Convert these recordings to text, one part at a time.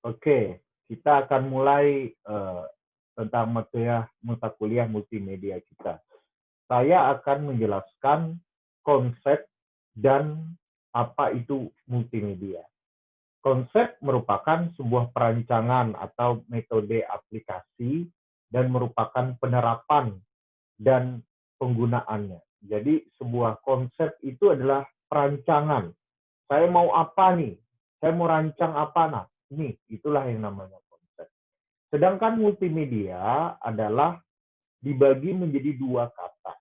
Oke, kita akan mulai tentang mata kuliah multimedia kita. Saya akan menjelaskan konsep dan apa itu multimedia. Konsep merupakan sebuah perancangan atau metode aplikasi dan merupakan penerapan dan penggunaannya. Jadi sebuah konsep itu adalah perancangan. Saya mau apa nih? Saya mau rancang apa nah? Ini itulah yang namanya konsep. Sedangkan multimedia adalah dibagi menjadi dua kata,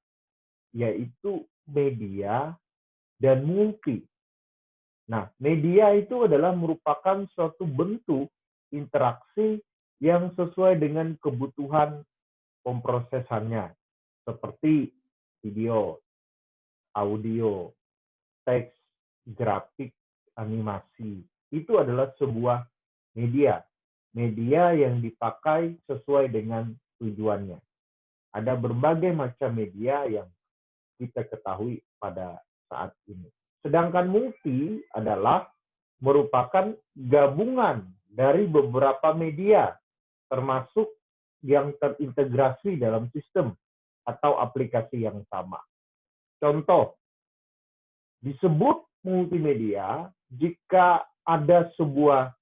yaitu media dan multi. Nah, media itu adalah merupakan suatu bentuk interaksi yang sesuai dengan kebutuhan pemrosesannya, seperti video, audio, teks, grafik, animasi. Itu adalah sebuah media. Media yang dipakai sesuai dengan tujuannya. Ada berbagai macam media yang kita ketahui pada saat ini. Sedangkan multi adalah merupakan gabungan dari beberapa media, termasuk yang terintegrasi dalam sistem atau aplikasi yang sama. Contoh, disebut multimedia jika ada sebuah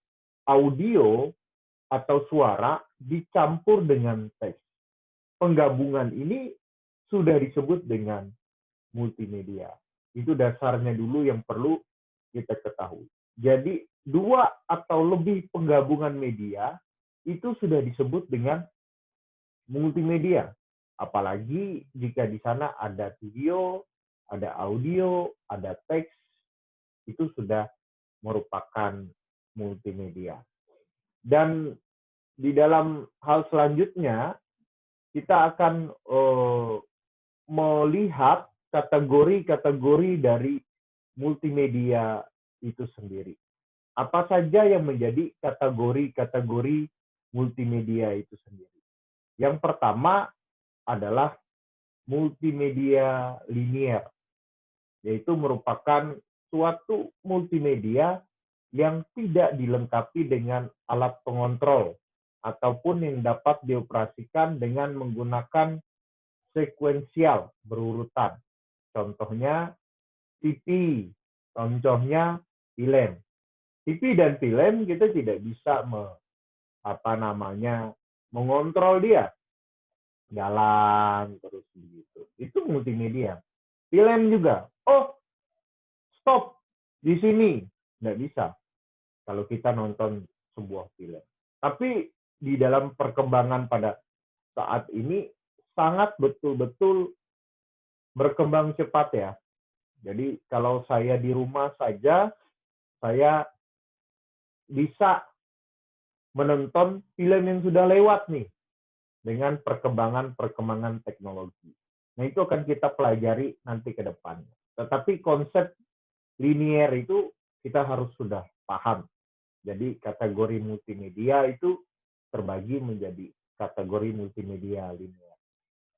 audio atau suara dicampur dengan teks. Penggabungan ini sudah disebut dengan multimedia. Itu dasarnya dulu yang perlu kita ketahui. Jadi, dua atau lebih penggabungan media itu sudah disebut dengan multimedia. Apalagi jika di sana ada video, ada audio, ada teks, itu sudah merupakan multimedia. Dan di dalam hal selanjutnya, kita akan melihat kategori-kategori dari multimedia itu sendiri. Apa saja yang menjadi kategori-kategori multimedia itu sendiri? Yang pertama adalah multimedia linier, yaitu merupakan suatu multimedia yang tidak dilengkapi dengan alat pengontrol ataupun yang dapat dioperasikan dengan menggunakan sekuensial berurutan. Contohnya TV, contohnya film. TV dan film kita tidak bisa mengontrol dia jalan terus begitu. Itu multimedia. Film juga. Oh, stop di sini. Nggak bisa kalau kita nonton sebuah film. Tapi di dalam perkembangan pada saat ini sangat betul-betul berkembang cepat ya. Jadi kalau saya di rumah saja, saya bisa menonton film yang sudah lewat nih dengan perkembangan teknologi. Nah, itu akan kita pelajari nanti ke depannya. Tetapi konsep linier itu kita harus sudah paham. Jadi kategori multimedia itu terbagi menjadi kategori multimedia linier.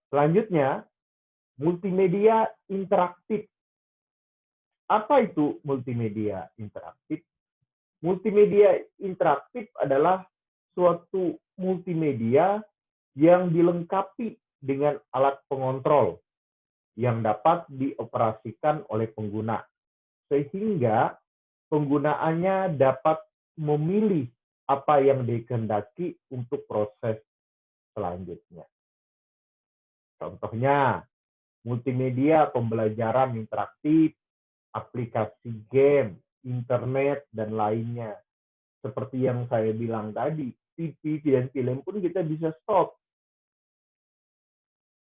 Selanjutnya, multimedia interaktif. Apa itu multimedia interaktif? Multimedia interaktif adalah suatu multimedia yang dilengkapi dengan alat pengontrol yang dapat dioperasikan oleh pengguna, sehingga penggunaannya dapat memilih apa yang dikehendaki untuk proses selanjutnya. Contohnya, multimedia pembelajaran interaktif, aplikasi game, internet, dan lainnya. Seperti yang saya bilang tadi, TV dan film pun kita bisa stop.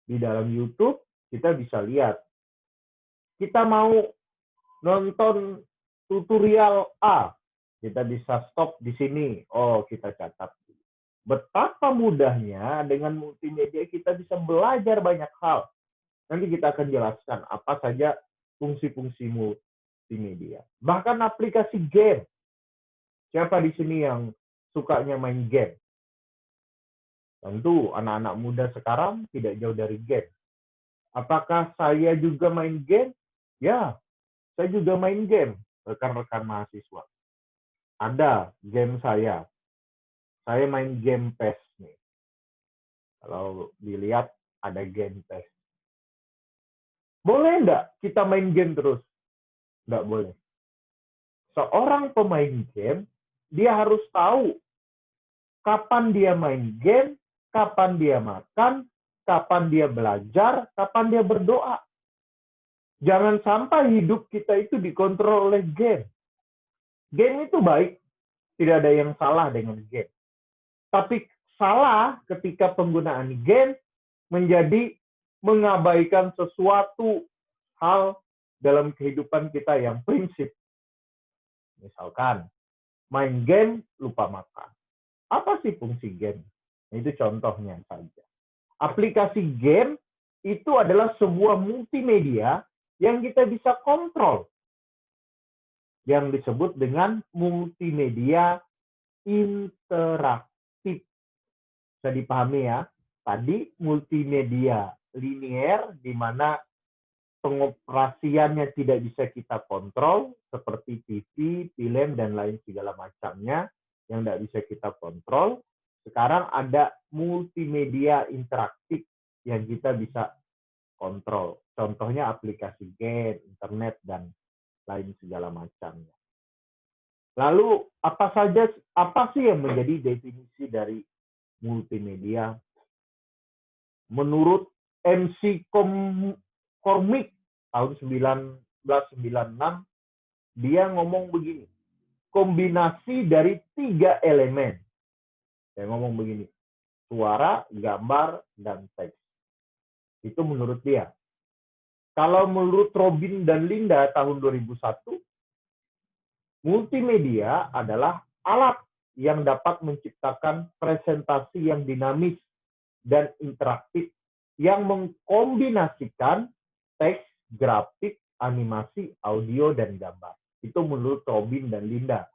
Di dalam YouTube, kita bisa lihat. Kita mau nonton tutorial A, kita bisa stop di sini. Oh, kita catat. Betapa mudahnya dengan multimedia kita bisa belajar banyak hal. Nanti kita akan jelaskan apa saja fungsi-fungsi multimedia. Bahkan aplikasi game. Siapa di sini yang sukanya main game? Tentu anak-anak muda sekarang tidak jauh dari game. Apakah saya juga main game? Ya, saya juga main game, rekan-rekan mahasiswa. Ada game saya. Saya main game PES nih. Kalau dilihat ada game PES. Boleh nggak kita main game terus? Nggak boleh. Seorang pemain game, dia harus tahu kapan dia main game, kapan dia makan, kapan dia belajar, kapan dia berdoa. Jangan sampai hidup kita itu dikontrol oleh game. Game itu baik, tidak ada yang salah dengan game. Tapi salah ketika penggunaan game menjadi mengabaikan sesuatu hal dalam kehidupan kita yang prinsip. Misalkan, main game lupa makan. Apa sih fungsi game? Itu contohnya saja. Aplikasi game itu adalah sebuah multimedia yang kita bisa kontrol. Yang disebut dengan multimedia interaktif. Bisa dipahami ya. Tadi multimedia linier, di mana pengoperasiannya tidak bisa kita kontrol, seperti TV, film, dan lain segala macamnya, yang tidak bisa kita kontrol. Sekarang ada multimedia interaktif yang kita bisa kontrol. Contohnya aplikasi game, internet, dan lain segala macamnya. Lalu apa sih yang menjadi definisi dari multimedia? Menurut MC Cormick tahun 1996, dia ngomong begini, kombinasi dari 3 elemen. Saya ngomong begini, suara, gambar, dan teks. Itu menurut dia. Kalau menurut Robin dan Linda tahun 2001, multimedia adalah alat yang dapat menciptakan presentasi yang dinamis dan interaktif yang mengkombinasikan teks, grafik, animasi, audio, dan gambar. Itu menurut Robin dan Linda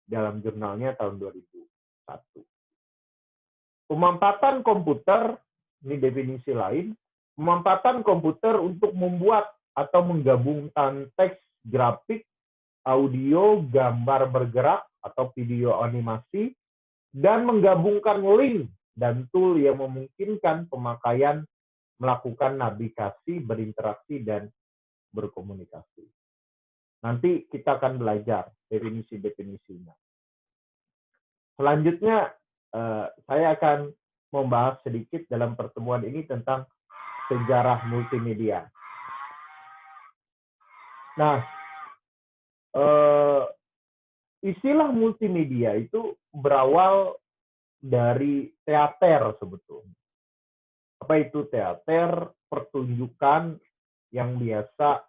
dalam jurnalnya tahun 2001. Pemampatan komputer, ini definisi lain, pemampatan komputer untuk membuat atau menggabungkan teks, grafik, audio, gambar bergerak, atau video animasi, dan menggabungkan link dan tool yang memungkinkan pemakaian melakukan navigasi, berinteraksi, dan berkomunikasi. Nanti kita akan belajar definisi-definisinya. Selanjutnya, saya akan membahas sedikit dalam pertemuan ini tentang sejarah multimedia. Nah, istilah multimedia itu berawal dari teater sebetulnya. Apa itu teater? Pertunjukan yang biasa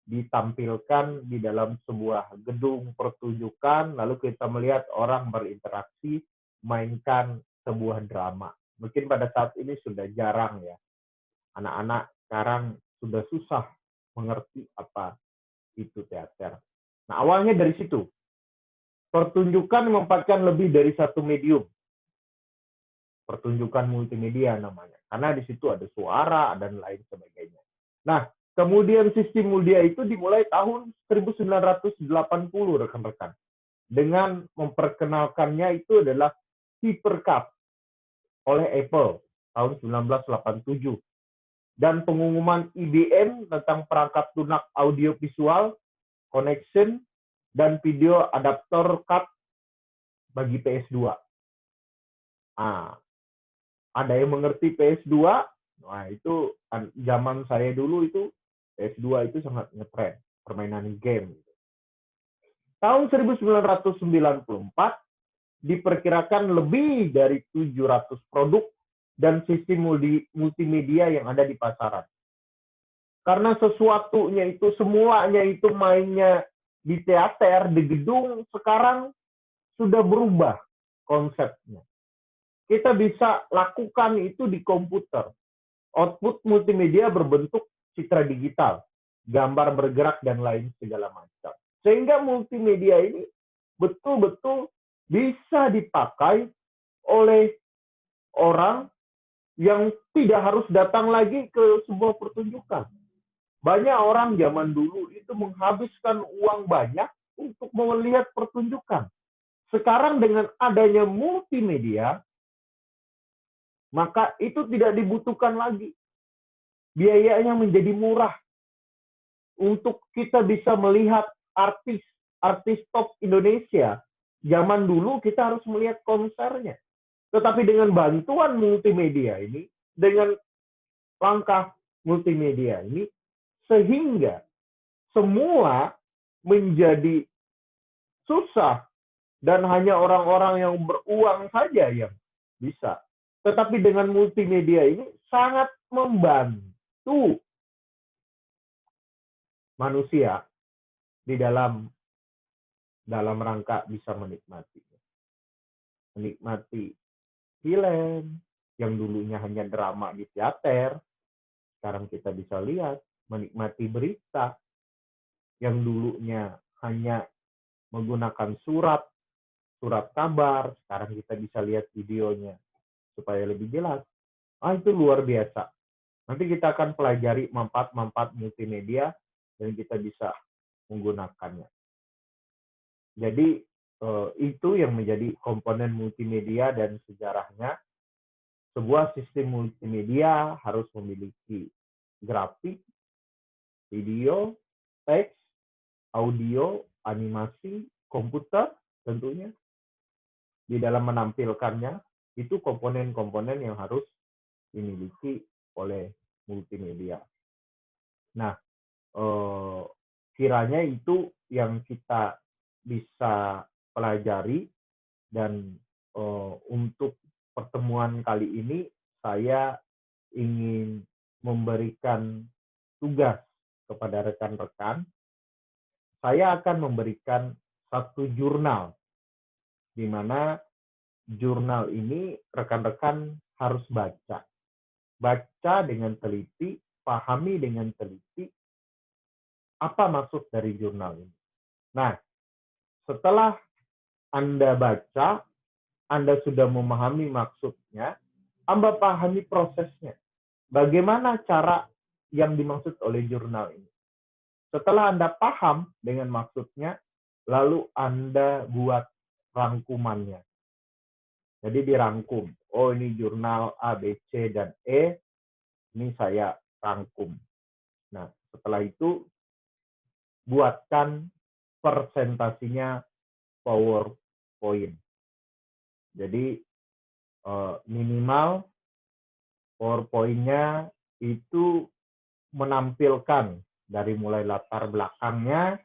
ditampilkan di dalam sebuah gedung pertunjukan, lalu kita melihat orang berinteraksi, mainkan sebuah drama. Mungkin pada saat ini sudah jarang ya. Anak-anak sekarang sudah susah mengerti apa itu teater. Nah, awalnya dari situ. Pertunjukan memanfaatkan lebih dari satu medium. Pertunjukan multimedia namanya. Karena di situ ada suara dan lain sebagainya. Nah, kemudian sistem media itu dimulai tahun 1980, rekan-rekan. Dengan memperkenalkannya itu adalah HyperCard oleh Apple tahun 1987. Dan pengumuman IBM tentang perangkat lunak audiovisual, connection, dan video adaptor card bagi PS2. Nah, ada yang mengerti PS2? Nah, itu zaman saya dulu itu PS2 itu sangat ngetren, permainan game. Tahun 1994 diperkirakan lebih dari 700 produk dan sistem multimedia yang ada di pasaran. Karena sesuatunya itu, semulanya itu mainnya di teater, di gedung, sekarang sudah berubah konsepnya. Kita bisa lakukan itu di komputer. Output multimedia berbentuk citra digital, gambar bergerak, dan lain segala macam. Sehingga multimedia ini betul-betul bisa dipakai oleh orang yang tidak harus datang lagi ke sebuah pertunjukan. Banyak orang zaman dulu itu menghabiskan uang banyak untuk melihat pertunjukan. Sekarang dengan adanya multimedia, maka itu tidak dibutuhkan lagi. Biayanya menjadi murah untuk kita bisa melihat artis top Indonesia. Zaman dulu kita harus melihat konsernya. Tetapi dengan bantuan multimedia ini, dengan langkah multimedia ini, sehingga semua menjadi susah dan hanya orang-orang yang beruang saja yang bisa. Tetapi dengan multimedia ini sangat membantu manusia di dalam rangka bisa menikmati film yang dulunya hanya drama di teater, sekarang kita bisa lihat, menikmati berita yang dulunya hanya menggunakan surat kabar, sekarang kita bisa lihat videonya supaya lebih jelas. Itu luar biasa. Nanti kita akan pelajari manfaat-manfaat multimedia dan kita bisa menggunakannya. Jadi itu yang menjadi komponen multimedia dan sejarahnya. Sebuah sistem multimedia harus memiliki grafik, video, teks, audio, animasi, komputer tentunya. Di dalam menampilkannya, itu komponen-komponen yang harus dimiliki oleh multimedia. Nah, kiranya itu yang kita bisa pelajari dan untuk pertemuan kali ini saya ingin memberikan tugas kepada rekan-rekan. Saya akan memberikan satu jurnal, di mana jurnal ini rekan-rekan harus baca. Baca dengan teliti, pahami dengan teliti apa maksud dari jurnal ini. Nah, setelah Anda baca, Anda sudah memahami maksudnya, Anda pahami prosesnya. Bagaimana cara yang dimaksud oleh jurnal ini. Setelah Anda paham dengan maksudnya, lalu Anda buat rangkumannya. Jadi dirangkum. Oh, ini jurnal A, B, C, dan E. Ini saya rangkum. Nah, setelah itu, buatkan presentasinya PowerPoint. Jadi, minimal PowerPoint-nya itu menampilkan dari mulai latar belakangnya,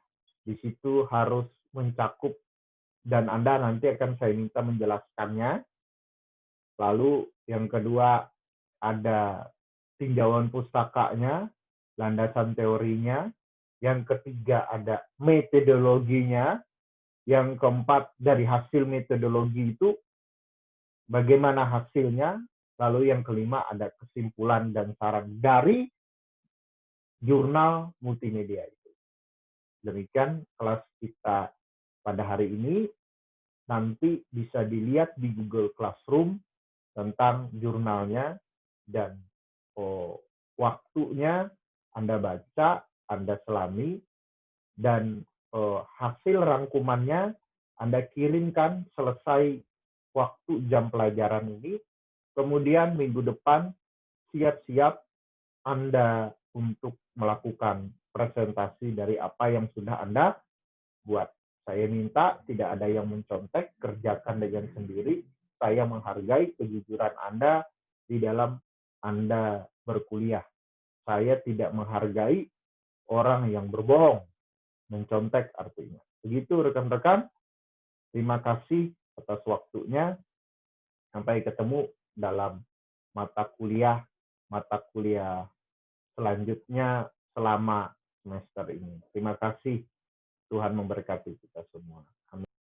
di situ harus mencakup, dan Anda nanti akan saya minta menjelaskannya. Lalu yang kedua ada tinjauan pustakanya, landasan teorinya. Yang ketiga ada metodologinya. Yang keempat dari hasil metodologi itu bagaimana hasilnya. Lalu yang kelima ada kesimpulan dan saran dari jurnal multimedia itu. Demikian kelas kita pada hari ini. Nanti bisa dilihat di Google Classroom tentang jurnalnya dan waktunya Anda baca, Anda selami, dan hasil rangkumannya Anda kirimkan selesai waktu jam pelajaran ini. Kemudian minggu depan siap-siap Anda untuk melakukan presentasi dari apa yang sudah Anda buat. Saya minta tidak ada yang mencontek, kerjakan dengan sendiri. Saya menghargai kejujuran Anda di dalam Anda berkuliah. Saya tidak menghargai orang yang berbohong, mencontek artinya. Begitu rekan-rekan, terima kasih atas waktunya. Sampai ketemu dalam mata kuliah selanjutnya selama semester ini. Terima kasih. Tuhan memberkati kita semua.